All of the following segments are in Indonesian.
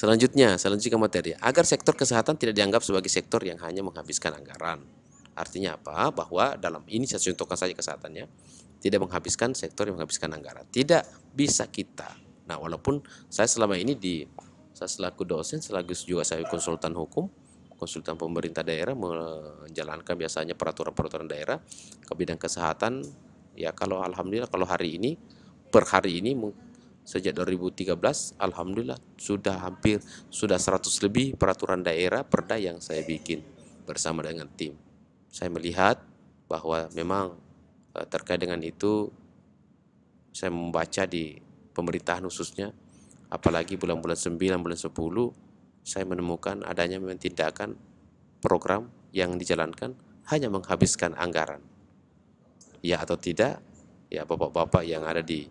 Selanjutnya ke materi. Agar sektor kesehatan tidak dianggap sebagai sektor yang hanya menghabiskan anggaran. Artinya apa? Bahwa dalam ini saya contohkan saja kesehatannya, tidak menghabiskan sektor yang menghabiskan anggaran. Tidak bisa kita. Nah, walaupun saya selama ini saya selaku dosen, selaku juga saya konsultan hukum, konsultan pemerintah daerah menjalankan biasanya peraturan-peraturan daerah ke bidang kesehatan. Ya kalau alhamdulillah kalau hari ini per hari ini sejak 2013 alhamdulillah sudah 100 lebih peraturan daerah perda yang saya bikin bersama dengan tim. Saya melihat bahwa memang terkait dengan itu saya membaca di pemerintahan khususnya, apalagi bulan-bulan 9, bulan 10, saya menemukan adanya memang tindakan program yang dijalankan hanya menghabiskan anggaran. Ya atau tidak, ya bapak-bapak yang ada di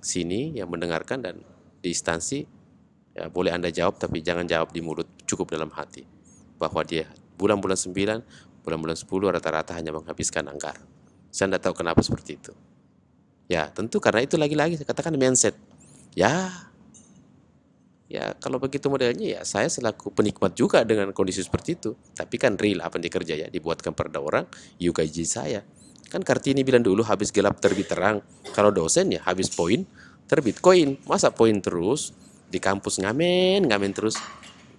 sini yang mendengarkan dan di instansi, ya boleh Anda jawab, tapi jangan jawab di mulut, cukup dalam hati. Bahwa dia bulan-bulan 9, bulan-bulan 10 rata-rata hanya menghabiskan anggaran. Saya tidak tahu kenapa seperti itu. Ya tentu karena itu lagi-lagi saya katakan mindset. Ya kalau begitu modelnya ya saya selaku penikmat juga dengan kondisi seperti itu. Tapi kan real apa yang dikerja ya, dibuatkan perda orang, you gaji saya. Kan Kartini bilang dulu habis gelap terbit terang. Kalau dosen ya habis poin terbit koin. Masa poin terus di kampus ngamen terus.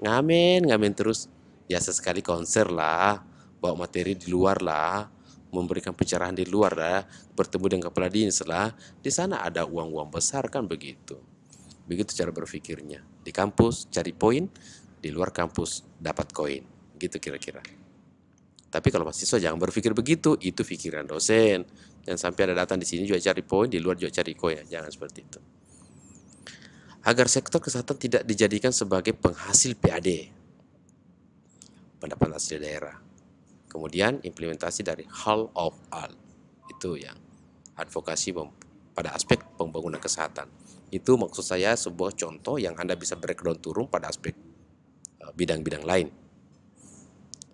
Ngamen terus. Ya sesekali konser lah, bawa materi di luar lah, memberikan pencerahan di luar lah, bertemu dengan kepala dinas lah. Di sana ada uang-uang besar kan begitu. Begitu cara berpikirnya. Di kampus cari poin, di luar kampus dapat koin. Gitu kira-kira. Tapi kalau mahasiswa jangan berpikir begitu, itu pikiran dosen. Jangan sampai ada datang di sini juga cari poin, di luar juga cari koin. Jangan seperti itu. Agar sektor kesehatan tidak dijadikan sebagai penghasil PAD, pendapatan asli daerah. Kemudian implementasi dari Hall of All. Itu yang advokasi pada aspek pembangunan kesehatan. Itu maksud saya sebuah contoh yang Anda bisa breakdown turun pada aspek bidang-bidang lain.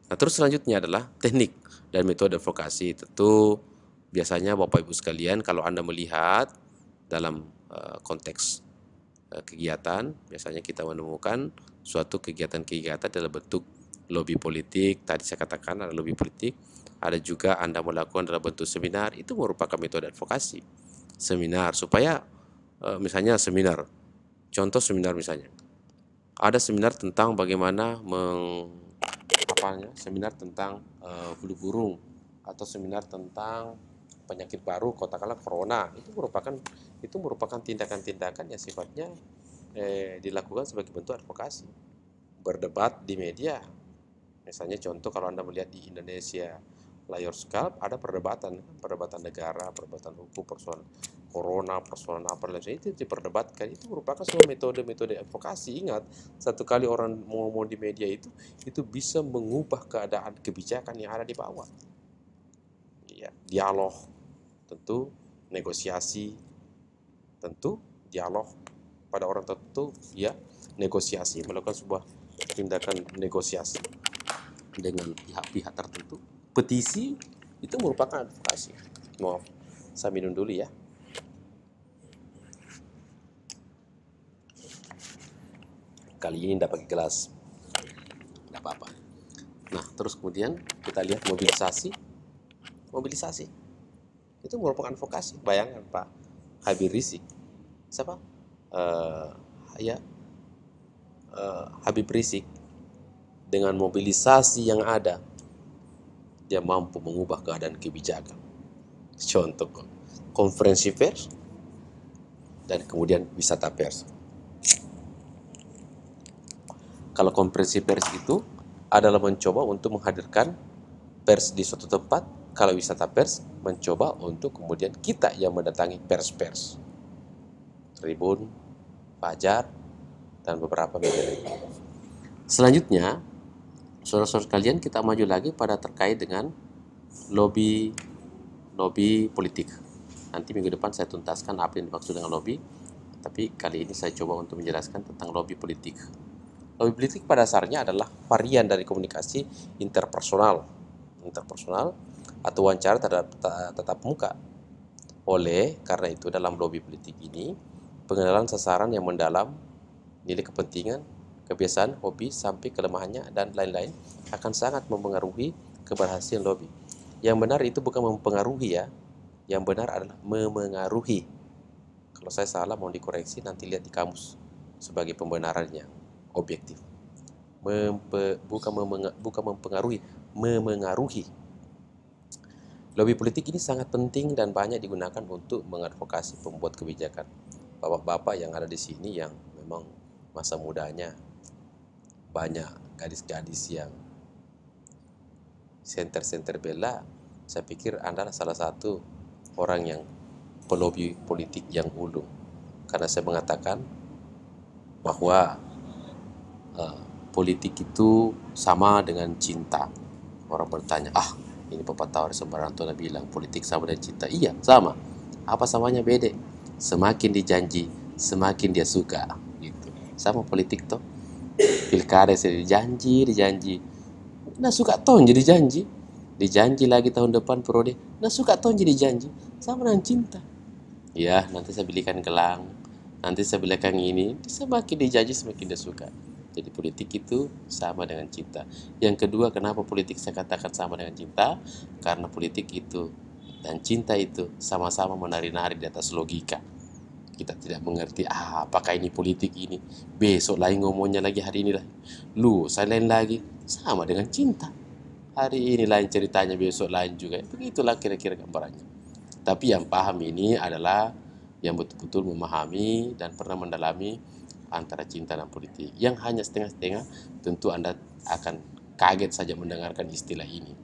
Nah, terus selanjutnya adalah teknik dan metode advokasi. Tentu biasanya Bapak Ibu sekalian kalau Anda melihat dalam konteks kegiatan, biasanya kita menemukan suatu kegiatan-kegiatan dalam bentuk lobby politik. Tadi saya katakan ada lobby politik, ada juga Anda melakukan dalam bentuk seminar, itu merupakan metode advokasi. Seminar supaya misalnya seminar, contoh seminar misalnya, ada seminar tentang bagaimana seminar tentang flu burung atau seminar tentang penyakit baru katakanlah corona, itu merupakan tindakan-tindakan yang sifatnya dilakukan sebagai bentuk advokasi. Berdebat di media, misalnya contoh kalau Anda melihat di Indonesia Lions Club ada perdebatan negara, perdebatan hukum, persoalan corona, persoalan apa dan itu diperdebatkan. Itu merupakan sebuah metode advokasi. Ingat, satu kali orang ngomong di media itu bisa mengubah keadaan kebijakan yang ada di bawah. Ya, dialog, tentu negosiasi, tentu dialog pada orang tertentu, ya negosiasi, melakukan sebuah tindakan negosiasi dengan pihak-pihak tertentu. Petisi itu merupakan advokasi. Maaf, saya minum dulu ya. Kali ini tidak pakai gelas, tidak apa-apa. Nah, terus kemudian kita lihat mobilisasi itu merupakan advokasi. Bayangkan Pak Habib Rizik, siapa? Habib Rizik dengan mobilisasi yang ada, dia mampu mengubah keadaan kebijakan. Contoh konferensi pers dan kemudian wisata pers. Kalau konferensi pers itu adalah mencoba untuk menghadirkan pers di suatu tempat, kalau wisata pers mencoba untuk kemudian kita yang mendatangi pers-pers, Tribun, Fajar, dan beberapa media lain. Selanjutnya, saudara-saudara sekalian, kita maju lagi pada terkait dengan lobby politik. Nanti minggu depan saya tuntaskan apa yang dimaksud dengan lobby, tapi kali ini saya coba untuk menjelaskan tentang lobby politik. Lobby politik pada dasarnya adalah varian dari komunikasi interpersonal atau wawancara tatap muka. Karena itu dalam lobby politik ini, pengenalan sasaran yang mendalam, nilai kepentingan, kebiasaan, hobi, sampai kelemahannya, dan lain-lain akan sangat mempengaruhi keberhasilan lobby. Yang benar itu bukan mempengaruhi ya, yang benar adalah memengaruhi. Kalau saya salah mau dikoreksi, nanti lihat di kamus sebagai pembenarannya, objektif. Bukan mempengaruhi, memengaruhi. Lobby politik ini sangat penting dan banyak digunakan untuk mengadvokasi pembuat kebijakan. Bapak-bapak yang ada di sini yang memang masa mudanya banyak gadis-gadis yang senter-senter bela, saya pikir Anda salah satu orang yang pelobi politik yang ulung. Karena saya mengatakan bahwa politik itu sama dengan cinta. Orang bertanya, ini pepatah Sembaranto bilang politik sama dengan cinta. Iya, sama. Apa samanya? Beda. Semakin dijanji, semakin dia suka. Gitu. Sama politik toh. Pilkada saya dijanji. Nah suka toh jadi janji. Dijanji lagi tahun depan periode. Nah suka toh jadi janji. Sama dengan cinta. Ya, nanti saya belikan gelang. Nanti saya belikan ini. Semakin dijanji, semakin dia suka. Jadi politik itu sama dengan cinta. Yang kedua, kenapa politik saya katakan sama dengan cinta? Karena politik itu dan cinta itu sama-sama menari-nari di atas logika. Kita tidak mengerti, apakah ini politik ini. Besok lain ngomongnya lagi, hari ini lah. Saya lain lagi. Sama dengan cinta. Hari ini lain ceritanya, besok lain juga. Begitulah kira-kira gambarannya. Tapi yang paham ini adalah yang betul-betul memahami dan pernah mendalami antara cinta dan politik. Yang hanya setengah-setengah, tentu Anda akan kaget saja mendengarkan istilah ini.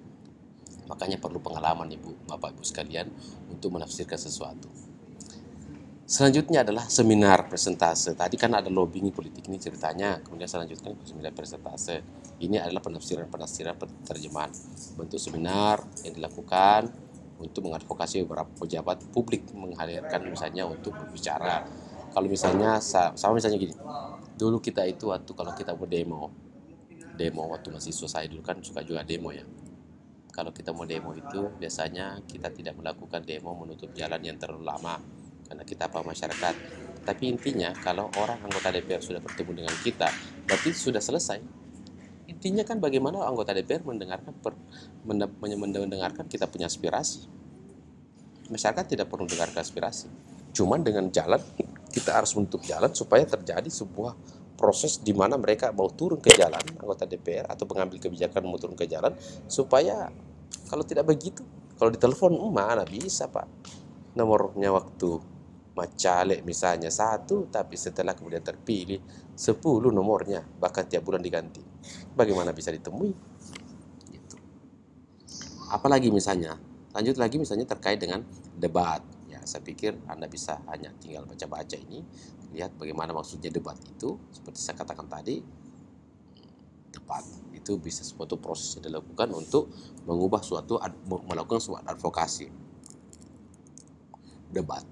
Makanya perlu pengalaman Ibu, Bapak Ibu sekalian untuk menafsirkan sesuatu. Selanjutnya adalah seminar presentase. Tadi kan ada lobbying politik ini ceritanya. Kemudian selanjutnya seminar presentase. Ini adalah penafsiran terjemahan. Bentuk seminar yang dilakukan untuk mengadvokasi beberapa pejabat publik menghadirkan misalnya untuk berbicara. Kalau misalnya sama misalnya gini. Dulu kita itu waktu kalau kita mau demo waktu mahasiswa, saya dulu kan suka juga demo ya. Kalau kita mau demo itu biasanya kita tidak melakukan demo menutup jalan yang terlalu lama karena kita masyarakat. Tapi intinya kalau orang anggota DPR sudah bertemu dengan kita, berarti sudah selesai. Intinya kan bagaimana anggota DPR mendengarkan kita punya aspirasi. Masyarakat tidak perlu mendengarkan aspirasi. Cuman dengan jalan, kita harus menutup jalan supaya terjadi sebuah proses di mana mereka mau turun ke jalan, anggota DPR atau pengambil kebijakan mau turun ke jalan, supaya kalau tidak begitu, kalau ditelepon mana bisa Pak, nomornya waktu macalek misalnya 1, tapi setelah kemudian terpilih 10 nomornya, bahkan tiap bulan diganti. Bagaimana bisa ditemui? Gitu. Apalagi misalnya, lanjut lagi misalnya terkait dengan debat. Ya, saya pikir Anda bisa hanya tinggal baca-baca ini, lihat bagaimana maksudnya debat itu. Seperti saya katakan tadi, debat itu bisa suatu proses yang dilakukan untuk melakukan suatu advokasi. Debat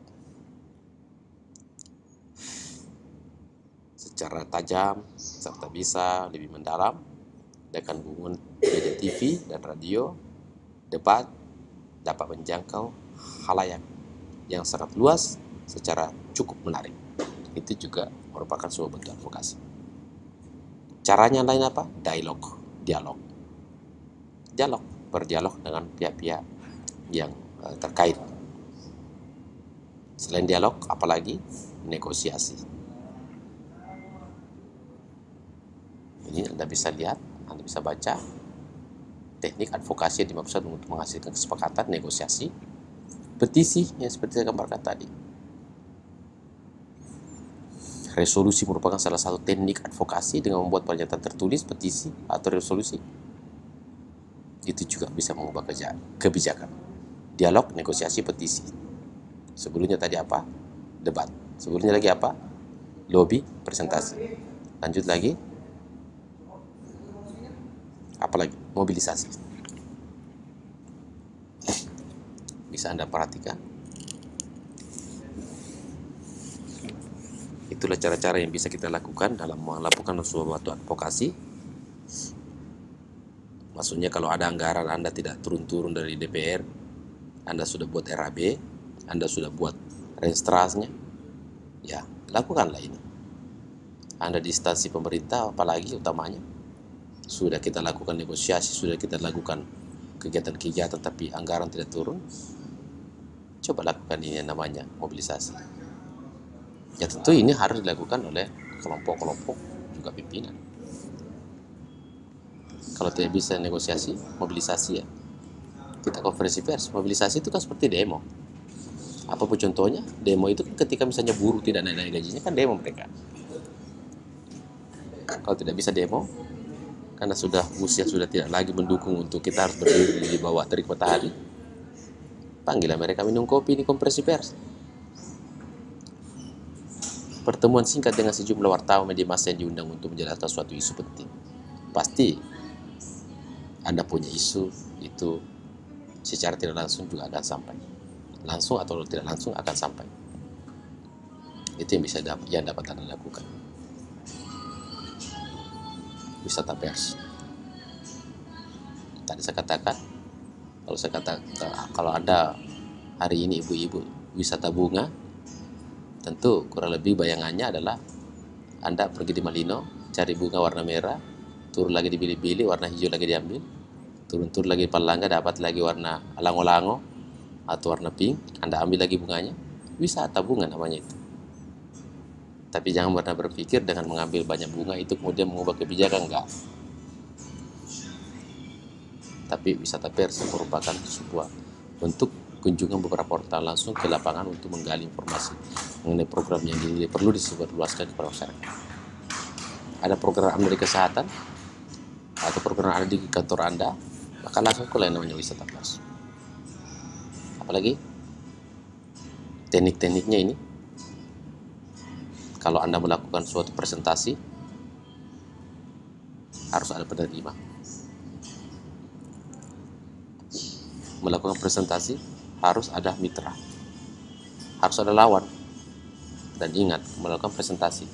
secara tajam serta bisa lebih mendalam dengan hubungan media TV dan radio. Debat dapat menjangkau khalayak yang sangat luas secara cukup menarik. Itu juga merupakan sebuah bentuk advokasi. Caranya lain apa? Dialog, berdialog dengan pihak-pihak yang terkait. Selain dialog, apalagi negosiasi. Ini Anda bisa lihat, Anda bisa baca teknik advokasi yang dimaksud untuk menghasilkan kesepakatan, negosiasi, petisi yang seperti saya gambarkan tadi. Resolusi merupakan salah satu teknik advokasi dengan membuat pernyataan tertulis, petisi, atau resolusi. Itu juga bisa mengubah kebijakan. Dialog, negosiasi, petisi. Sebelumnya tadi apa? Debat. Sebelumnya lagi apa? Lobby, presentasi. Lanjut lagi. Apalagi? Mobilisasi. Bisa Anda perhatikan. Itulah cara-cara yang bisa kita lakukan dalam melakukan suatu advokasi. Maksudnya kalau ada anggaran Anda tidak turun-turun dari DPR, Anda sudah buat RAB, Anda sudah buat renstrasnya, ya lakukanlah ini. Anda di instansi pemerintah, apalagi utamanya, sudah kita lakukan negosiasi, sudah kita lakukan kegiatan-kegiatan, tapi anggaran tidak turun. Coba lakukan ini yang namanya mobilisasi. Ya tentu ini harus dilakukan oleh kelompok-kelompok juga pimpinan. Kalau tidak bisa negosiasi, mobilisasi ya. Kita konferensi pers, mobilisasi itu kan seperti demo. Apapun contohnya, demo itu ketika misalnya buruh tidak naik gajinya, kan demo mereka. Kalau tidak bisa demo, karena usia sudah tidak lagi mendukung untuk kita harus berdiri di bawah terik matahari, panggillah mereka minum kopi di konferensi pers. Pertemuan singkat dengan sejumlah wartawan media massa yang diundang untuk menjelaskan suatu isu penting. Pasti Anda punya isu itu secara tidak langsung juga akan sampai. Langsung atau tidak langsung akan sampai. Itu yang dapat Anda lakukan. Wisata pers. Tadi saya katakan, kalau Anda hari ini ibu-ibu wisata bunga, tentu kurang lebih bayangannya adalah Anda pergi di Malino, cari bunga warna merah, turun lagi di Bili-Bili, warna hijau lagi diambil, turun lagi di Palangga, dapat lagi warna lango-lango atau warna pink, Anda ambil lagi bunganya. Wisata bunga namanya itu. Tapi jangan pernah berpikir dengan mengambil banyak bunga itu kemudian mengubah kebijakan, enggak. Tapi wisata pers merupakan sebuah bentuk kunjungan beberapa orang langsung ke lapangan untuk menggali informasi mengenai program yang perlu disebarluaskan kepada masyarakat. Ada program Anda di kesehatan atau program Anda di kantor Anda, maka langsung ke yang namanya wisata pers. Apalagi teknik-tekniknya ini, kalau Anda melakukan suatu presentasi harus ada penerima. Melakukan presentasi harus ada mitra, harus ada lawan. Dan ingat, melakukan presentasi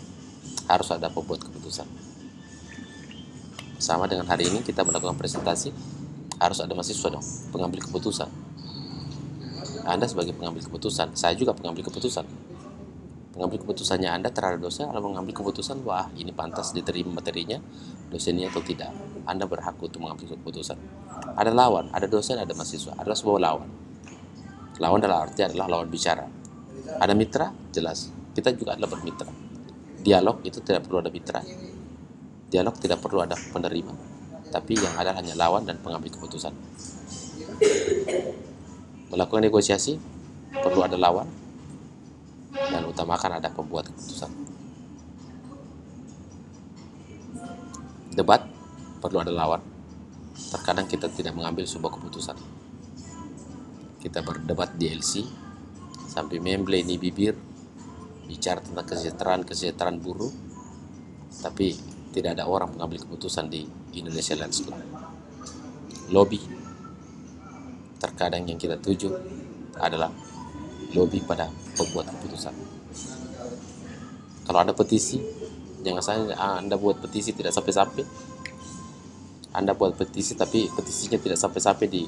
harus ada pembuat keputusan. Sama dengan hari ini kita melakukan presentasi, harus ada mahasiswa dong, pengambil keputusan. Anda sebagai pengambil keputusan, saya juga pengambil keputusan. Pengambil keputusannya Anda terhadap dosen, kalau mengambil keputusan, wah ini pantas diterima materinya, dosennya atau tidak. Anda berhak untuk mengambil keputusan. Ada lawan, ada dosen, ada mahasiswa, adalah sebuah lawan. Lawan dalam arti adalah lawan bicara. Ada mitra, jelas. Kita juga adalah bermitra. Dialog itu tidak perlu ada mitra. Dialog tidak perlu ada penerima. Tapi yang ada hanya lawan dan pengambil keputusan. Melakukan negosiasi, perlu ada lawan. Dan utamakan ada pembuat keputusan. Debat, perlu ada lawan. Terkadang kita tidak mengambil sebuah keputusan. Kita berdebat di LC sampai membeleni bibir, bicara tentang kesejahteraan buruh, tapi tidak ada orang mengambil keputusan di Indonesia Lions Club. Lobby, terkadang yang kita tuju adalah lobby pada pembuat keputusan. Kalau ada petisi, jangan sampai Anda buat petisi tidak sampai-sampai. Anda buat petisi tapi petisinya tidak sampai-sampai di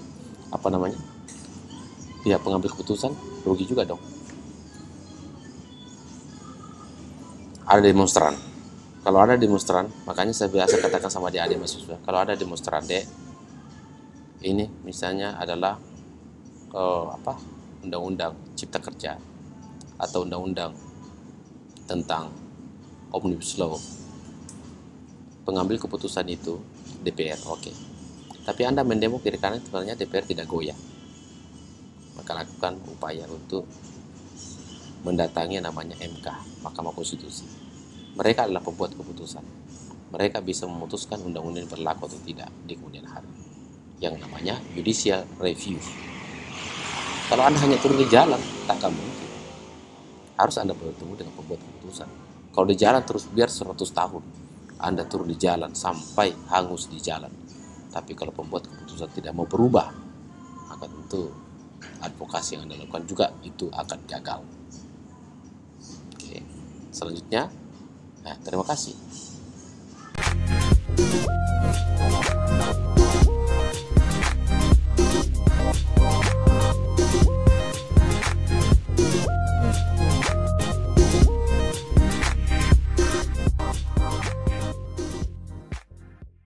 pihak pengambil keputusan, rugi juga dong. Ada demonstran. Kalau ada demonstran, makanya saya biasa katakan sama adik-adik mahasiswa, kalau ada demonstran, ini misalnya adalah undang-undang cipta kerja atau undang-undang tentang Omnibus Law. Pengambil keputusan itu DPR, oke. Tapi Anda mendemo kiri kanan, sebenarnya DPR tidak goyah. Maka lakukan upaya untuk mendatangi namanya MK, Mahkamah Konstitusi. Mereka adalah pembuat keputusan. Mereka bisa memutuskan undang-undang berlaku atau tidak di kemudian hari. Yang namanya judicial review. Kalau Anda hanya turun di jalan, takkan mungkin. Harus Anda bertemu dengan pembuat keputusan. Kalau di jalan terus biar 100 tahun, Anda turun di jalan sampai hangus di jalan. Tapi kalau pembuat keputusan tidak mau berubah, maka tentu advokasi yang Anda lakukan juga itu akan gagal. Oke. Selanjutnya, terima kasih.